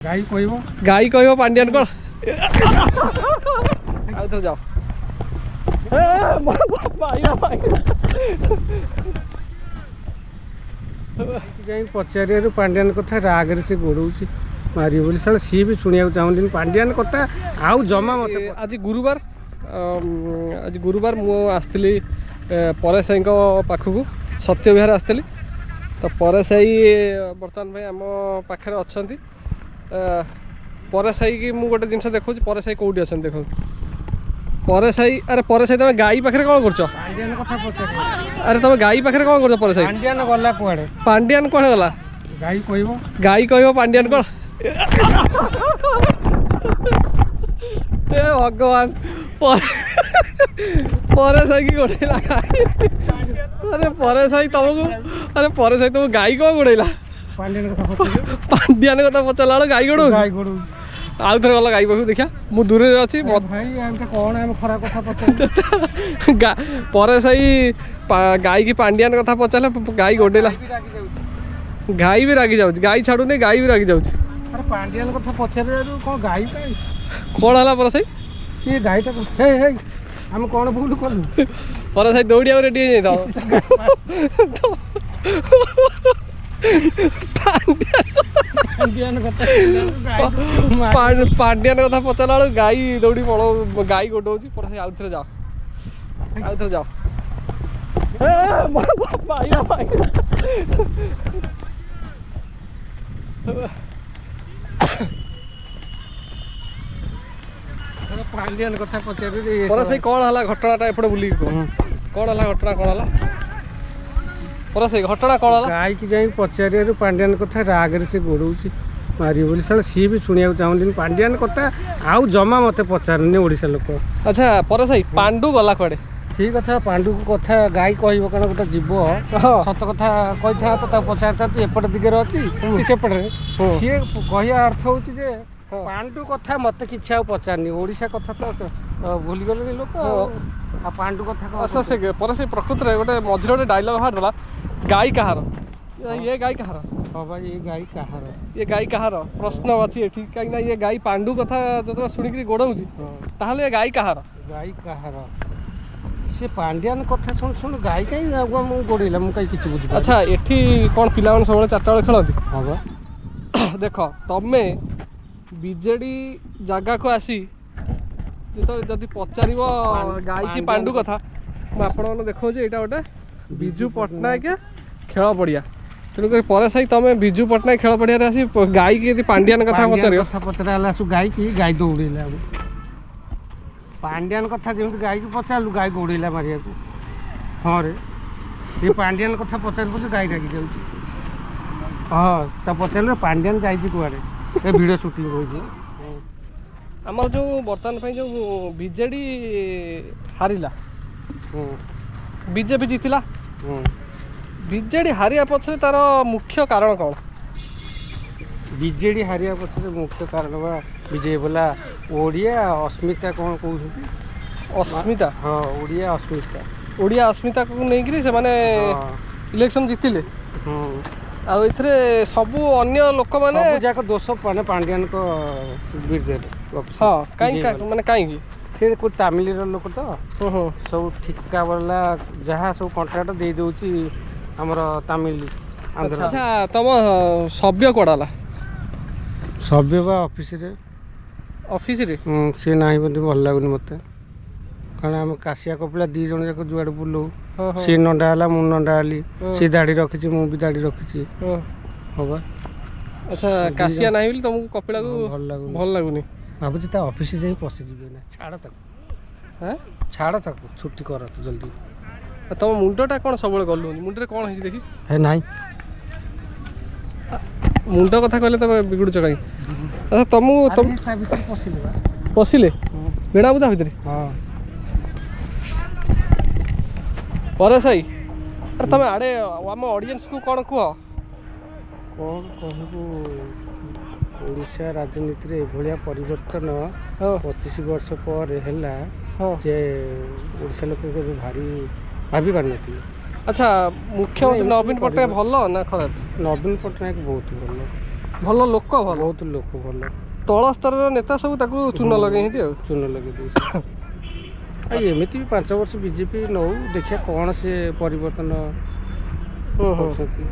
गाई कहब पांडियान कौन आउ जाओ पचार पांडियान कथा राग से गोड़ मार बोली साल सी भी शुणा चाहूँ पांडियान कथा आउ जमा मत। आज गुरुवार मु आसती परेश साई पाखक सत्य विहार आसती तो परेश साई बर्तमान भाई आम पाखे अच्छा परेश साई की मुझे गोटे जिन देखा परेश साई कौटी अच्छा देख परेश साई अरे परेश साई तुम गाई पाखे कौन कर अरे तुम गाई पाखे कौन कर परेश साई पांडियान गला कुआड़े पांडियान कौन गला गाई कहब पांडियान कौन ए भगवान परेश साई की गोड़ेला अरे परेश साई तुमको अरे परेश साई तुम गाई कौन गोड़ेला पांडियान कथा पचारा बेल गाई गोड़ आउ थे गला गाई पाख देखा मु दूर अच्छी परेश साई गाई की पांडियान कथा पचारे गाई गोड़ेला गाई भी रागी जाऊँ गाई छाड़ूनी गाई भी रागी जाऊँ पांडियान कथा पचार कौन गाई कौन है परेश साई ये गाईटा आम कौन भूल कलु परेश साई दौड़ी रेडी हो पांडियान कथा पचारा बेलू गाई दौड़ी पड़ गाई गोड़ पर आउ थे जाओ आउ थे जाओ पांडियान कथा पचार परेश साई कौन है घटनाटा एपटे बुल कौन है घटना कौन है परेश साई घटना कौन है गाई की जाए पचार पांडियान कथा राग से गोड़ मार बोली साल सी भी शुणा चाहूँ पांडियान कथा आउ जमा मत पचारनी ओडिशा लोक। अच्छा परेश साई पांडु गला कुआड़े ठीक कथा पांडु को कथा गाई कह कौन गोटे जीव सत कथा कही था पचार था तू एपट दिगरे अच्छी सेपटे सी कह अर्थ हूँ पांडु कथा मत कि पचारनी ओडिशा कथा तो भूली गले लोक पांडु कथा अच्छा से परेश साई प्रकृत में गोटे मझे गोटे डायलॉग बाहर गाई कहार ये गाई कहार हाँ भाई ये गाई कहार प्रश्न अच्छी ठीक कहीं ये गाई पांडु कथा जो शुणिक गोड़ाऊँ ताहले गाई कहार से पांडियान कथा शुण शुण गाई कहीं गोड़ेला मुझे किसी बुझी। अच्छा एठी कौन पिला सब चार्टा बेल खेलती हाँ बा देख तमे बीजेडी जगह को आसी जो जदि पचार गाई की पांडु कथा मुझे देखा यहाँ गोटे विजु पट्टनायक खेल पड़िया तेणुक परेश साई तुम विजु पट्टनायक खेल पड़िया आसी गाई की पांडियान कथा पचार गाई की गाई दौड़ेला पांडियान कथा जमी गाई को पचारू गाई गोड़ेला मारिया हाँ रे ये पांडियान कथा पचार पचार गाई रागी जाऊँ हाँ पचार पांडियान जाइए कुआड़े भिडियो सुटिंग हो आम जो बर्तमान जो बीजेडी हारिला बीजेपी जीतिला बीजेडी हारिया पछरे तार मुख्य कारण कौन बीजेडी हारिया पछरे मुख्य कारण बा विजय बोला ओडिया अस्मिता कौन कहते अस्मिता हाँ ओडिया अस्मिता को नहीं से माने इलेक्शन जीतिले आउ इथरे सबु अन्य लोक माने जाक दोष माने पांडियान को विरुद्ध हाँ कहीं माने कहीं से कोई तमिल लोक तो सब ठिका वाला जहाँ सब कॉन्ट्रैक्ट दे दउची हमर तमिल आंध्र। अच्छा तुम सभ्य कोडाला सभ्य बा ऑफिस रे से नाही बंदी भल लागुनी मते कारण हम काशिया कपिला दी जण जाक जुआड़ बुलौ से नंडा हला मु नंडा हली से दाढ़ी रखिछि मु भी दाढ़ी रखिछि होबा। अच्छा काशिया नाही बोली तुमको कपिला को भल लागुनी भाबुछि ता ऑफिस जाई पसे जिबे ना छाड़ तक हैं छाड़ तक छुट्टी कर तो जल्दी तुम मुंडटा कौन सब गलु मुंडे कौन है देखी है नाई मुंड कथा कहले तुम बिगुड़ कहीं अच्छा तुम पशिले बेड़ा बुदा भितर हाँ परेश साई अरे तुम आड़े आम ऑडियंस को कौन कह कौन कहबू ओडिशा राजनीति रे एभलिया परिवर्तन 25 वर्ष पर हैला जे ओडिशा लोक को भारी भाभी पार नथि। अच्छा मुख्यमंत्री नवीन पट्टनायक भल ना खराब नवीन पट्टनायक बहुत भल ଭଲ ଲୋକ ଭଲ ବହୁତ ଲୋକ ଭଲ ତଳ ସ୍ତରର ନେତା ସବୁ ତାକୁ ଚୂନ ଲଗେଇଛନ୍ତି ଆଉ ଚୂନ ଲଗେଇ ଦେଇଛି ଏମିତି ବି 5 ବର୍ଷ ବିଜେପି ନଉ ଦେଖିବା କ'ଣ ସେ ପରିବର୍ତ୍ତନ କରୁଛନ୍ତି